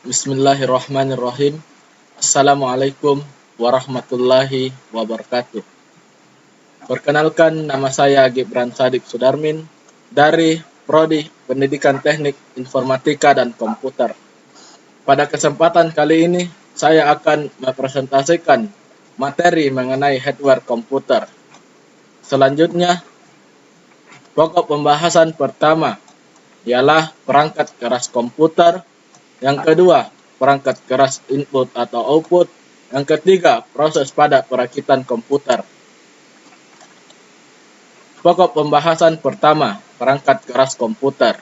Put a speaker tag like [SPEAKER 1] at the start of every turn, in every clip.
[SPEAKER 1] Bismillahirrahmanirrahim. Assalamualaikum warahmatullahi wabarakatuh. Perkenalkan, nama saya Gibran Sadik Sudarmin dari Prodi Pendidikan Teknik Informatika dan Komputer. Pada kesempatan kali ini, saya akan mempresentasikan materi mengenai hardware komputer. Selanjutnya, pokok pembahasan pertama ialah perangkat keras komputer. Yang kedua, perangkat keras input atau output. Yang ketiga, proses pada perakitan komputer. Pokok pembahasan pertama, perangkat keras komputer.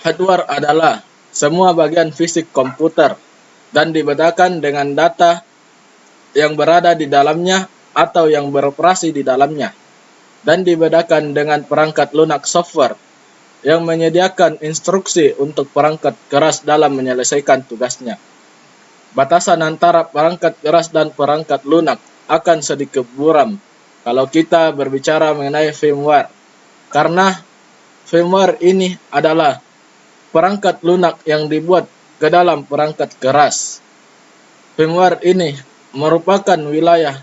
[SPEAKER 1] Hardware adalah semua bagian fisik komputer dan dibedakan dengan data yang berada di dalamnya atau yang beroperasi di dalamnya, dan dibedakan dengan perangkat lunak software yang menyediakan instruksi untuk perangkat keras dalam menyelesaikan tugasnya. Batasan antara perangkat keras dan perangkat lunak akan sedikit buram kalau kita berbicara mengenai firmware, karena firmware ini adalah perangkat lunak yang dibuat ke dalam perangkat keras. Firmware ini merupakan wilayah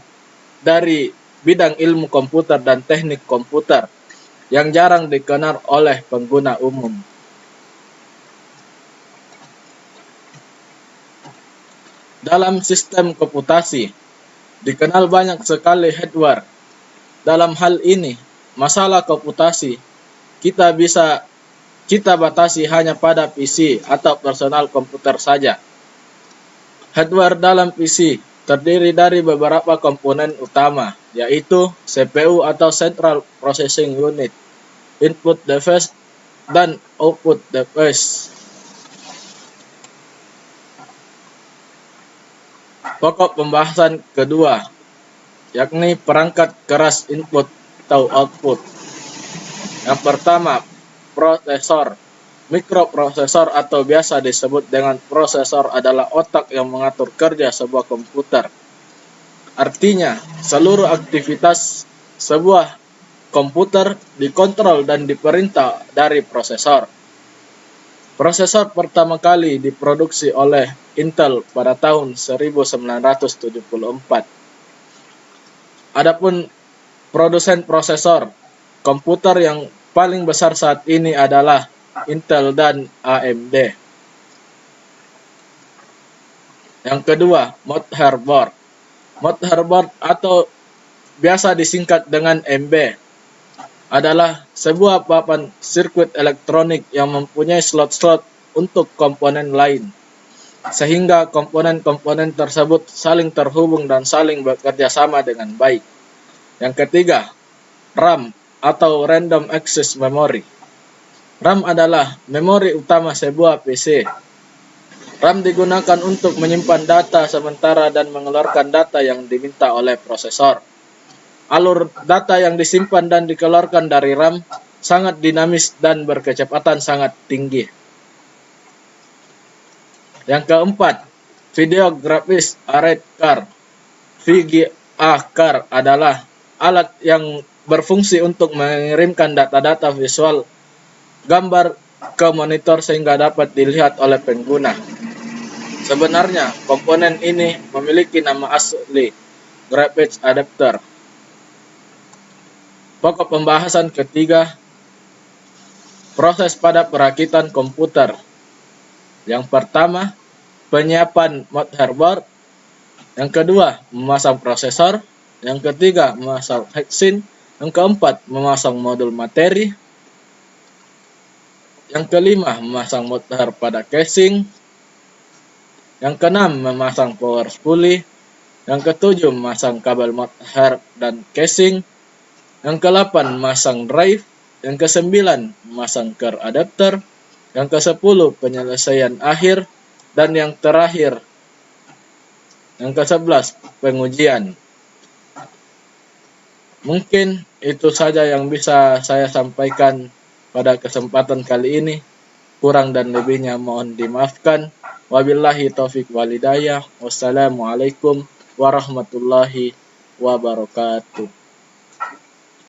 [SPEAKER 1] dari bidang ilmu komputer dan teknik komputer yang jarang dikenal oleh pengguna umum. Dalam sistem komputasi, dikenal banyak sekali hardware. Dalam hal ini, masalah komputasi kita batasi hanya pada PC atau personal komputer saja. Hardware dalam PC terdiri dari beberapa komponen utama, yaitu CPU atau Central Processing Unit, input device, dan output device. Pokok pembahasan kedua, yakni perangkat keras input atau output. Yang pertama, prosesor. Mikroprosesor atau biasa disebut dengan prosesor adalah otak yang mengatur kerja sebuah komputer. Artinya, seluruh aktivitas sebuah komputer dikontrol dan diperintah dari prosesor. Prosesor pertama kali diproduksi oleh Intel pada tahun 1974. Adapun produsen prosesor komputer yang paling besar saat ini adalah Intel dan AMD. Yang kedua, motherboard. Motherboard atau biasa disingkat dengan MB adalah sebuah papan sirkuit elektronik yang mempunyai slot-slot untuk komponen lain, sehingga komponen-komponen tersebut saling terhubung dan saling bekerja sama dengan baik. Yang ketiga, RAM atau Random Access Memory. RAM adalah memori utama sebuah PC. RAM digunakan untuk menyimpan data sementara dan mengeluarkan data yang diminta oleh prosesor. Alur data yang disimpan dan dikeluarkan dari RAM sangat dinamis dan berkecepatan sangat tinggi. Yang keempat, Video Graphics Array Card. VGA card adalah alat yang berfungsi untuk mengirimkan data-data visual gambar ke monitor sehingga dapat dilihat oleh pengguna. Sebenarnya, komponen ini memiliki nama asli, graphics adapter. Pokok pembahasan ketiga, proses pada perakitan komputer. Yang pertama, penyiapan motherboard. Yang kedua, memasang prosesor. Yang ketiga, memasang heatsink. Yang keempat, memasang modul materi. Yang kelima, memasang motor pada casing. Yang keenam, memasang power spoolie. Yang ketujuh, memasang kabel motor dan casing. Yang ke-8, memasang drive. Yang ke-9, memasang car adapter. Yang ke-10, penyelesaian akhir. Dan yang terakhir, yang ke-11, pengujian. Mungkin itu saja yang bisa saya sampaikan pada kesempatan kali ini. Kurang dan lebihnya mohon dimaafkan. Wabillahi taufik walhidayah. Wassalamualaikum warahmatullahi wabarakatuh.